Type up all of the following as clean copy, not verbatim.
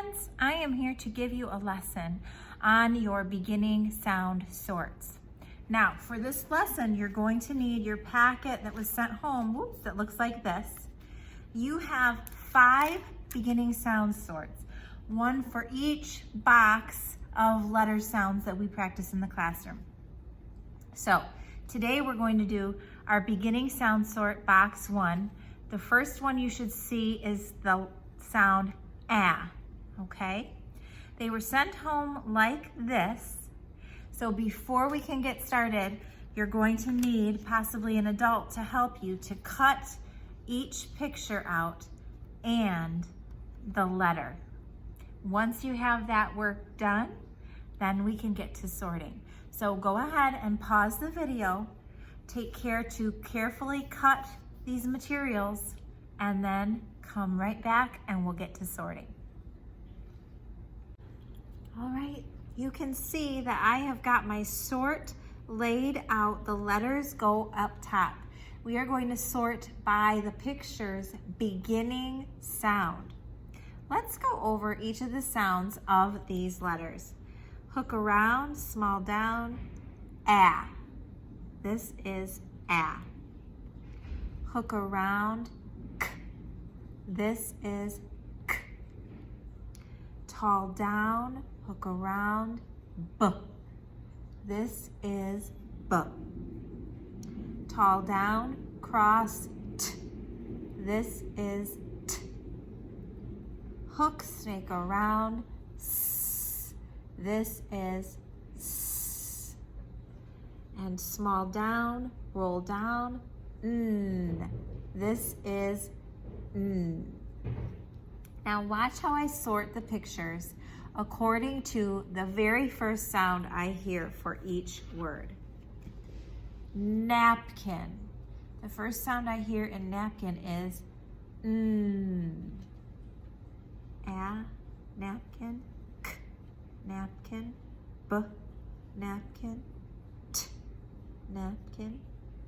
friends, I am here to give you a lesson on your beginning sound sorts. Now, for this lesson, you're going to need your packet that was sent home, that looks like this. You have 5 beginning sound sorts, one for each box of letter sounds that we practice in the classroom. So, today we're going to do our beginning sound sort box 1. The first one you should see is the sound ah, okay? They were sent home like this. So before we can get started, you're going to need possibly an adult to help you to cut each picture out and the letter. Once you have that work done, then we can get to sorting. So go ahead and pause the video. Take care to carefully cut these materials and then come right back and we'll get to sorting. All right, you can see that I have got my sort laid out. The letters go up top. We are going to sort by the picture's beginning sound. Let's go over each of the sounds of these letters. Hook around, small down, ah. This is ah. Hook around, k. This is k. Tall down, hook around, b. This is b. Tall down, cross, t. This is t. Hook, snake around, s. This is s. And small down, roll down, n. This is n. Now watch how I sort the pictures according to the very first sound I hear for each word. Napkin. The first sound I hear in napkin is n. A, napkin, k, napkin, b, napkin, t, napkin,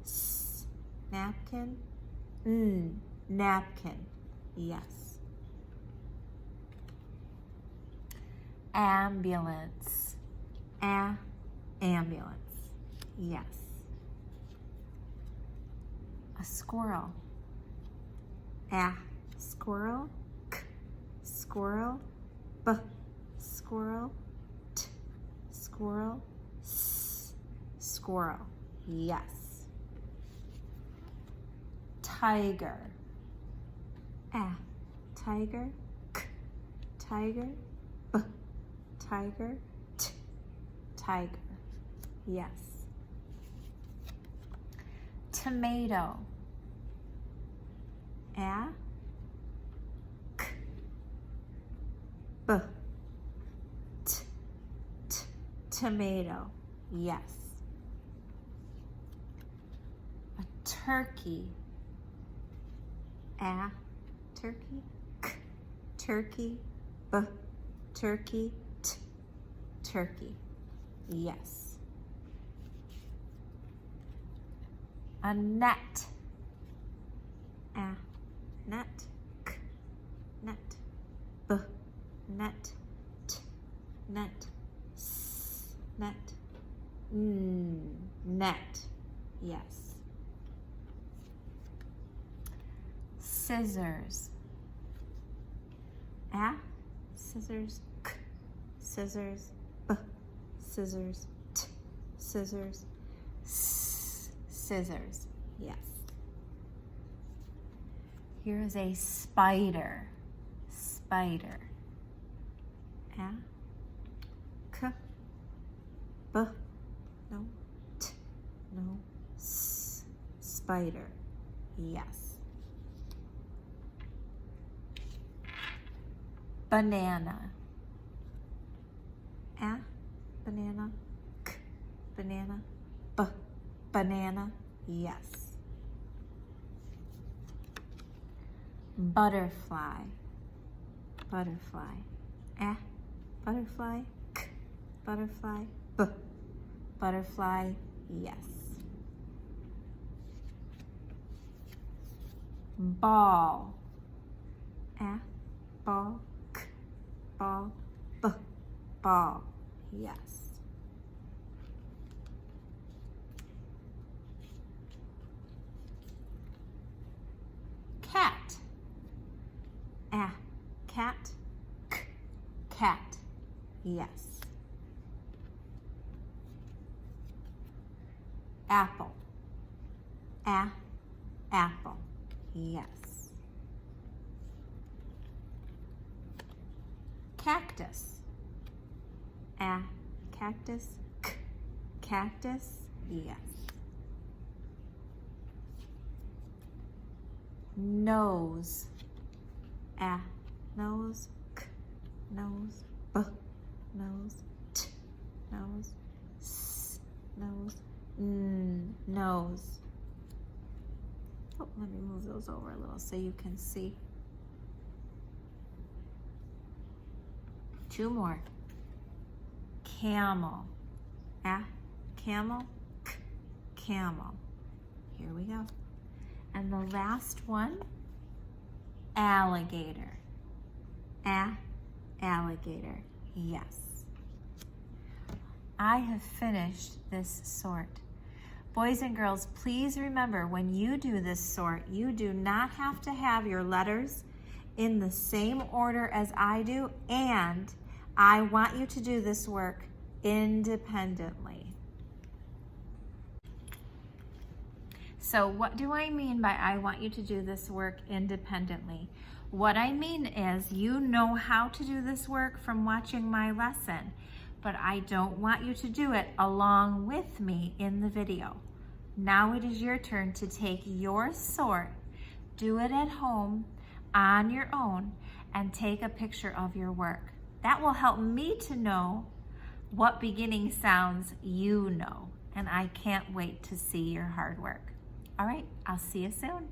s, napkin, n, napkin. Yes. Ambulance. A, ambulance. Yes. A squirrel. A, squirrel, k, squirrel, b, squirrel, t, squirrel, s, squirrel. Yes. Tiger. A, tiger, k, tiger, b, tiger, t, tiger. Yes. Tomato. A, k, b, t, t, tomato. Yes. A turkey. A, turkey, k, turkey, b, turkey, t, turkey. Yes. A net. A, net, k, net, b, net, t, net, s, net, n, net. Yes. Scissors. A, scissors, k, scissors, b, scissors, t, scissors, s, scissors. Yes. Here is a spider. Spider. A, k, b, no, t, no, s, spider. Yes. Banana. A, banana, k, banana, b, banana. Yes. Butterfly. Butterfly. A, butterfly, k, butterfly, b, butterfly. Yes. Ball. A, ball, k, ball, b, ball. Yes. Cat. A, cat, k, cat. Yes. Apple. A, apple. Yes. Cactus. A, cactus, k, cactus. Yes. Nose. A, nose, k, nose, b, nose, t, nose, s, nose, n, nose. Oh, let me move those over a little so you can see. 2 more. Camel. A, camel, k, camel. Here we go. And the last one, alligator. A, alligator. Yes. I have finished this sort. Boys and girls, please remember when you do this sort, you do not have to have your letters in the same order as I do, and I want you to do this work independently. So what do I mean by I want you to do this work independently? What I mean is you know how to do this work from watching my lesson, but I don't want you to do it along with me in the video. Now it is your turn to take your sort, do it at home on your own, and take a picture of your work. That will help me to know what beginning sounds you know, and I can't wait to see your hard work. All right, I'll see you soon.